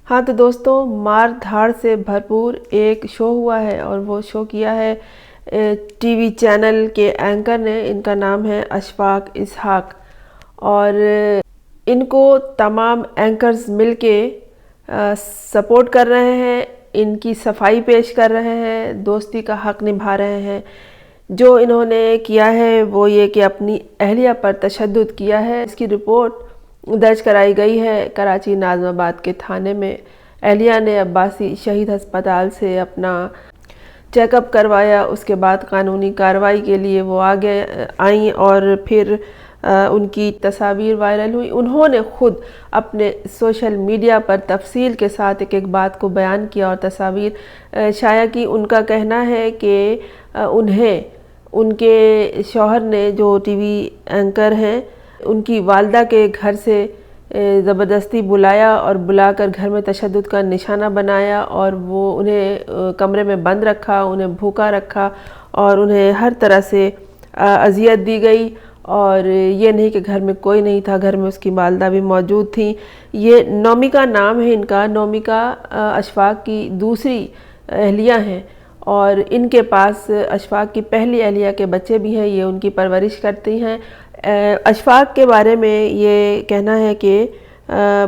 ہاں تو دوستوں، مار دھاڑ سے بھرپور ایک شو ہوا ہے اور وہ شو کیا ہے ٹی وی چینل کے اینکر نے. ان کا نام ہے اشفاق اسحاق اور ان کو تمام اینکرز مل کے سپورٹ کر رہے ہیں، ان کی صفائی پیش کر رہے ہیں، دوستی کا حق نبھا رہے ہیں. جو انہوں نے کیا ہے وہ یہ کہ اپنی اہلیہ پر تشدد کیا ہے. اس کی رپورٹ درج کرائی گئی ہے کراچی ناظم آباد کے تھانے میں. اہلیہ نے عباسی شہید ہسپتال سے اپنا چیک اپ کروایا، اس کے بعد قانونی کارروائی کے لیے وہ آگے آئیں اور پھر ان کی تصاویر وائرل ہوئی. انہوں نے خود اپنے سوشل میڈیا پر تفصیل کے ساتھ ایک بات کو بیان کیا اور تصاویر شائع کی. ان کا کہنا ہے کہ انہیں ان کے شوہر نے جو ٹی وی اینکر ہیں ان کی والدہ کے گھر سے زبردستی بلایا اور بلا کر گھر میں تشدد کا نشانہ بنایا اور وہ انہیں کمرے میں بند رکھا، انہیں بھوکا رکھا اور انہیں ہر طرح سے اذیت دی گئی. اور یہ نہیں کہ گھر میں کوئی نہیں تھا، گھر میں اس کی والدہ بھی موجود تھیں. یہ نومیکا نام ہے ان کا. نومیکا اشفاق کی دوسری اہلیہ ہیں اور ان کے پاس اشفاق کی پہلی اہلیہ کے بچے بھی ہیں، یہ ان کی پرورش کرتی ہیں. اشفاق کے بارے میں یہ کہنا ہے کہ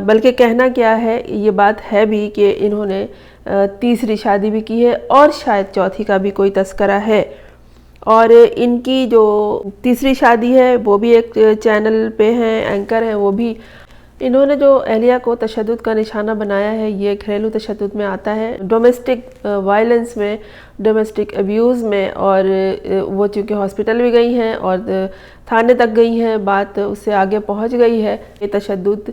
بلکہ کہنا کیا ہے، یہ بات ہے بھی کہ انہوں نے تیسری شادی بھی کی ہے اور شاید چوتھی کا بھی کوئی تذکرہ ہے. اور ان کی جو تیسری شادی ہے وہ بھی ایک چینل پہ ہیں، اینکر ہیں وہ بھی. انہوں نے جو اہلیہ کو تشدد کا نشانہ بنایا ہے یہ گھریلو تشدد میں آتا ہے، ڈومیسٹک وائلنس میں، ڈومیسٹک ابیوز میں. اور وہ چونکہ ہاسپٹل بھی گئی ہیں اور تھانے تک گئی ہیں، بات اس سے آگے پہنچ گئی ہے. یہ تشدد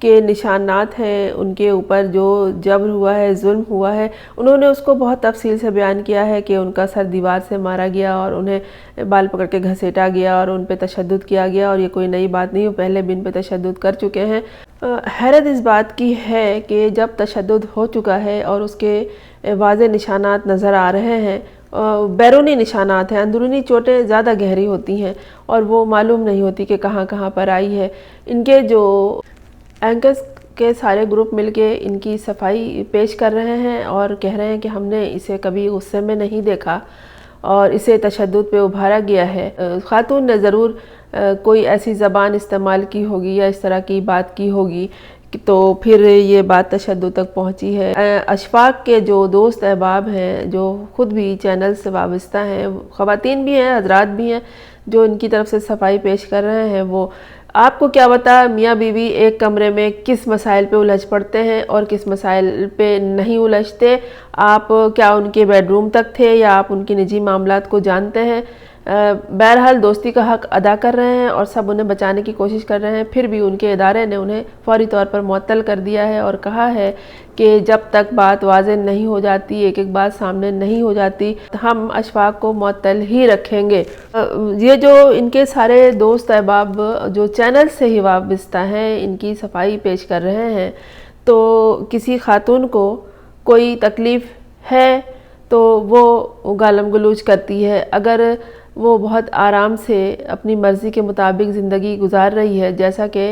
کے نشانات ہیں ان کے اوپر، جو جبر ہوا ہے، ظلم ہوا ہے. انہوں نے اس کو بہت تفصیل سے بیان کیا ہے کہ ان کا سر دیوار سے مارا گیا اور انہیں بال پکڑ کے گھسیٹا گیا اور ان پہ تشدد کیا گیا، اور یہ کوئی نئی بات نہیں، وہ پہلے بھی ان پہ تشدد کر چکے ہیں. حیرت اس بات کی ہے کہ جب تشدد ہو چکا ہے اور اس کے واضح نشانات نظر آ رہے ہیں، بیرونی نشانات ہیں، اندرونی چوٹیں زیادہ گہری ہوتی ہیں اور وہ معلوم نہیں ہوتی کہ کہاں کہاں پر آئی ہے. ان کے جو اینکرز کے سارے گروپ مل کے ان کی صفائی پیش کر رہے ہیں اور کہہ رہے ہیں کہ ہم نے اسے کبھی غصے میں نہیں دیکھا اور اسے تشدد پہ ابھارا گیا ہے. خاتون نے ضرور کوئی ایسی زبان استعمال کی ہوگی یا اس طرح کی بات کی ہوگی تو پھر یہ بات تشدد تک پہنچی ہے. اشفاق کے جو دوست احباب ہیں جو خود بھی چینل سے وابستہ ہیں، خواتین بھی ہیں، حضرات بھی ہیں جو ان کی طرف سے صفائی پیش کر رہے ہیں، وہ آپ کو کیا بتا میاں بیوی ایک کمرے میں کس مسائل پہ الجھ پڑتے ہیں اور کس مسائل پہ نہیں الجھتے. آپ کیا ان کے بیڈ روم تک تھے یا آپ ان کی نجی معاملات کو جانتے ہیں؟ بہرحال دوستی کا حق ادا کر رہے ہیں اور سب انہیں بچانے کی کوشش کر رہے ہیں. پھر بھی ان کے ادارے نے انہیں فوری طور پر معطل کر دیا ہے اور کہا ہے کہ جب تک بات واضح نہیں ہو جاتی، ایک ایک بات سامنے نہیں ہو جاتی، ہم اشفاق کو معطل ہی رکھیں گے. یہ جو ان کے سارے دوست احباب جو چینل سے ہی وابستہ ہیں ان کی صفائی پیش کر رہے ہیں، تو کسی خاتون کو کوئی تکلیف ہے تو وہ گالم گلوچ کرتی ہے. اگر وہ بہت آرام سے اپنی مرضی کے مطابق زندگی گزار رہی ہے، جیسا کہ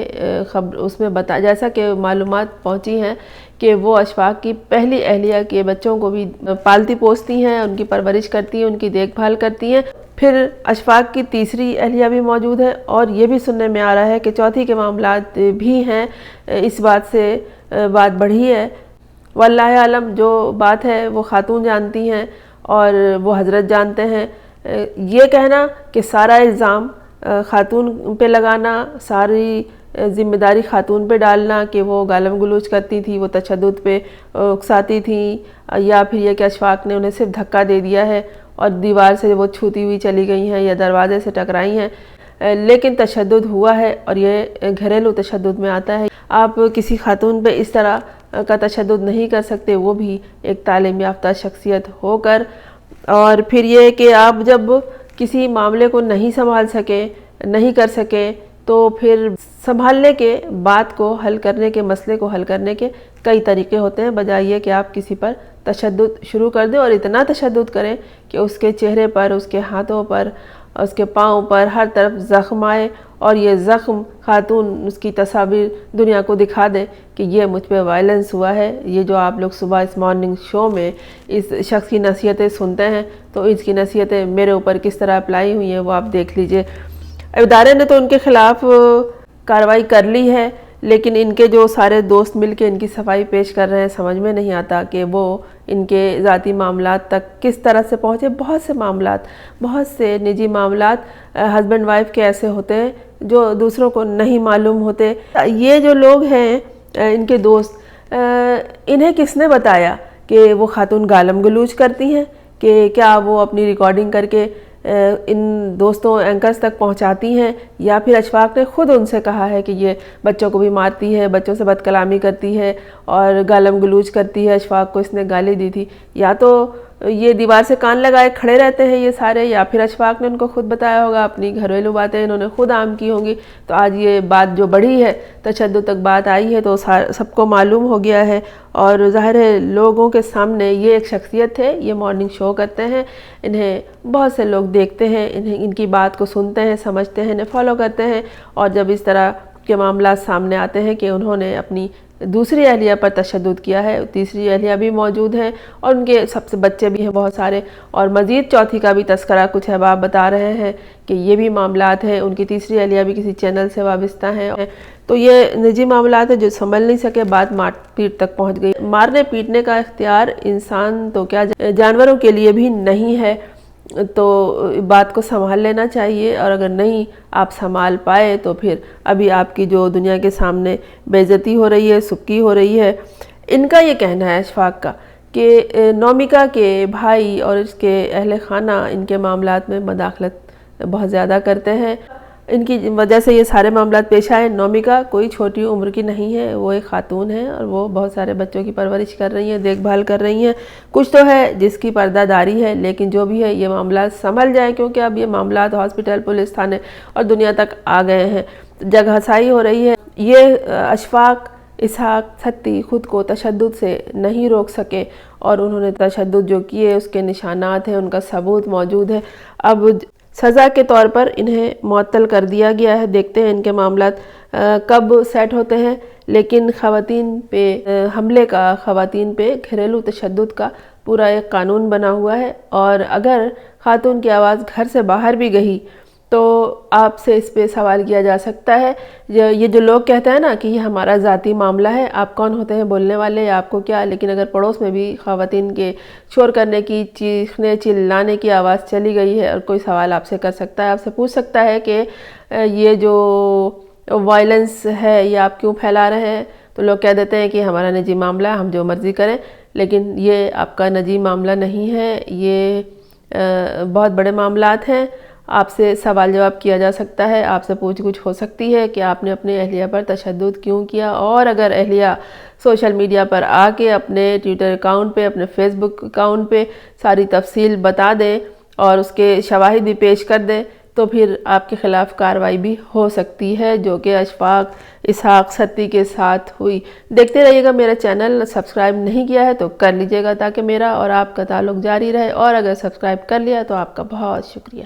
جیسا کہ معلومات پہنچی ہیں کہ وہ اشفاق کی پہلی اہلیہ کے بچوں کو بھی پالتی پوستی ہیں، ان کی پرورش کرتی ہیں، ان کی دیکھ بھال کرتی ہیں. پھر اشفاق کی تیسری اہلیہ بھی موجود ہے اور یہ بھی سننے میں آ رہا ہے کہ چوتھی کے معاملات بھی ہیں. اس بات سے بات بڑھی ہے. واللہ عالم، جو بات ہے وہ خاتون جانتی ہیں اور وہ حضرت جانتے ہیں. یہ کہنا کہ سارا الزام خاتون پہ لگانا، ساری ذمہ داری خاتون پہ ڈالنا کہ وہ گالم گلوچ کرتی تھی، وہ تشدد پہ اکساتی تھیں، یا پھر یہ کہ اشفاق نے انہیں صرف دھکا دے دیا ہے اور دیوار سے وہ چھوتی ہوئی چلی گئی ہیں یا دروازے سے ٹکرائی ہیں. لیکن تشدد ہوا ہے اور یہ گھریلو تشدد میں آتا ہے. آپ کسی خاتون پہ اس طرح کا تشدد نہیں کر سکتے، وہ بھی ایک تعلیم یافتہ شخصیت ہو کر. اور پھر یہ کہ آپ جب کسی معاملے کو نہیں سنبھال سکے، نہیں کر سکے، تو پھر سنبھالنے کے، بات کو حل کرنے کے، مسئلے کو حل کرنے کے کئی طریقے ہوتے ہیں، بجائے یہ کہ آپ کسی پر تشدد شروع کر دیں اور اتنا تشدد کریں کہ اس کے چہرے پر، اس کے ہاتھوں پر، اس کے پاؤں پر ہر طرف زخم آئے اور یہ زخم خاتون اس کی تصاویر دنیا کو دکھا دے کہ یہ مجھ پہ وائلنس ہوا ہے۔ یہ جو آپ لوگ صبح اس مارننگ شو میں اس شخص کی نصیحتیں سنتے ہیں تو اس کی نصیحتیں میرے اوپر کس طرح اپلائی ہوئی ہیں وہ آپ دیکھ لیجئے۔ ادارے نے تو ان کے خلاف کارروائی کر لی ہے، لیکن ان کے جو سارے دوست مل کے ان کی صفائی پیش کر رہے ہیں، سمجھ میں نہیں آتا کہ وہ ان کے ذاتی معاملات تک کس طرح سے پہنچے۔ بہت سے معاملات، بہت سے نجی معاملات ہسبینڈ وائف کے ایسے ہوتے ہیں جو دوسروں کو نہیں معلوم ہوتے۔ یہ جو لوگ ہیں ان کے دوست، انہیں کس نے بتایا کہ وہ خاتون گالم گلوچ کرتی ہیں؟ کہ کیا وہ اپنی ریکارڈنگ کر کے ان دوستوں اینکرز تک پہنچاتی ہیں، یا پھر اشفاق نے خود ان سے کہا ہے کہ یہ بچوں کو بھی مارتی ہے، بچوں سے بد کلامی کرتی ہے اور گالم گلوچ کرتی ہے، اشفاق کو اس نے گالی دی تھی؟ یا تو یہ دیوار سے کان لگائے کھڑے رہتے ہیں یہ سارے، یا پھر اشفاق نے ان کو خود بتایا ہوگا، اپنی گھریلو باتیں انہوں نے خود عام کی ہوں گی۔ تو آج یہ بات جو بڑھی ہے، تشدد تک بات آئی ہے، تو سب کو معلوم ہو گیا ہے، اور ظاہر ہے لوگوں کے سامنے یہ ایک شخصیت ہے، یہ مارننگ شو کرتے ہیں، انہیں بہت سے لوگ دیکھتے ہیں، ان کی بات کو سنتے ہیں، سمجھتے ہیں، انہیں فالو کرتے ہیں، اور جب اس طرح کے معاملات سامنے آتے ہیں کہ انہوں نے اپنی دوسری اہلیہ پر تشدد کیا ہے، تیسری اہلیہ بھی موجود ہیں اور ان کے سب سے بچے بھی ہیں بہت سارے، اور مزید چوتھی کا بھی تذکرہ کچھ احباب بتا رہے ہیں کہ یہ بھی معاملات ہیں، ان کی تیسری اہلیہ بھی کسی چینل سے وابستہ ہیں۔ تو یہ نجی معاملات ہیں جو سنبھل نہیں سکے، بات مار پیٹ تک پہنچ گئی۔ مارنے پیٹنے کا اختیار انسان تو کیا جانوروں کے لیے بھی نہیں ہے، تو بات کو سنبھال لینا چاہیے، اور اگر نہیں آپ سنبھال پائے تو پھر ابھی آپ کی جو دنیا کے سامنے بے عزتی ہو رہی ہے، سکی ہو رہی ہے۔ ان کا یہ کہنا ہے اشفاق کا کہ نومیکا کے بھائی اور اس کے اہل خانہ ان کے معاملات میں مداخلت بہت زیادہ کرتے ہیں، ان کی وجہ سے یہ سارے معاملات پیش آئے۔ نومیکا کوئی چھوٹی عمر کی نہیں ہے، وہ ایک خاتون ہے اور وہ بہت سارے بچوں کی پرورش کر رہی ہیں، دیکھ بھال کر رہی ہیں۔ کچھ تو ہے جس کی پردہ داری ہے، لیکن جو بھی ہے یہ معاملات سنبھل جائیں، کیونکہ اب یہ معاملات ہاسپٹل، پولیس تھانے اور دنیا تک آ گئے ہیں، جگہ ہسائی ہو رہی ہے۔ یہ اشفاق اسحاق ستی خود کو تشدد سے نہیں روک سکے، اور انہوں نے تشدد جو کیے اس کے نشانات ہیں، ان کا ثبوت موجود ہے۔ اب سزا کے طور پر انہیں معطل کر دیا گیا ہے، دیکھتے ہیں ان کے معاملات کب سیٹ ہوتے ہیں۔ لیکن خواتین پہ حملے کا، خواتین پہ گھریلو تشدد کا پورا ایک قانون بنا ہوا ہے، اور اگر خاتون کی آواز گھر سے باہر بھی گئی تو آپ سے اس پہ سوال کیا جا سکتا ہے۔ یہ جو لوگ کہتے ہیں نا کہ یہ ہمارا ذاتی معاملہ ہے، آپ کون ہوتے ہیں بولنے والے، آپ کو کیا؟ لیکن اگر پڑوس میں بھی خواتین کے شور کرنے کی، چیخنے چلانے کی آواز چلی گئی ہے، اور کوئی سوال آپ سے کر سکتا ہے، آپ سے پوچھ سکتا ہے کہ یہ جو وائلنس ہے یہ آپ کیوں پھیلا رہے ہیں، تو لوگ کہہ دیتے ہیں کہ ہمارا نجی معاملہ ہے، ہم جو مرضی کریں۔ لیکن یہ آپ کا نجی معاملہ نہیں ہے، یہ بہت بڑے معاملات ہیں۔ آپ سے سوال جواب کیا جا سکتا ہے، آپ سے پوچھ گچھ ہو سکتی ہے کہ آپ نے اپنے اہلیہ پر تشدد کیوں کیا، اور اگر اہلیہ سوشل میڈیا پر آ کے اپنے ٹویٹر اکاؤنٹ پہ، اپنے فیس بک اکاؤنٹ پہ ساری تفصیل بتا دیں اور اس کے شواہد بھی پیش کر دیں، تو پھر آپ کے خلاف کارروائی بھی ہو سکتی ہے، جو کہ اشفاق اسحاق ستی کے ساتھ ہوئی۔ دیکھتے رہیے گا میرا چینل، سبسکرائب نہیں کیا ہے تو کر لیجئے گا تاکہ میرا اور آپ کا تعلق جاری رہے، اور اگر سبسکرائب کر لیا تو آپ کا بہت شکریہ۔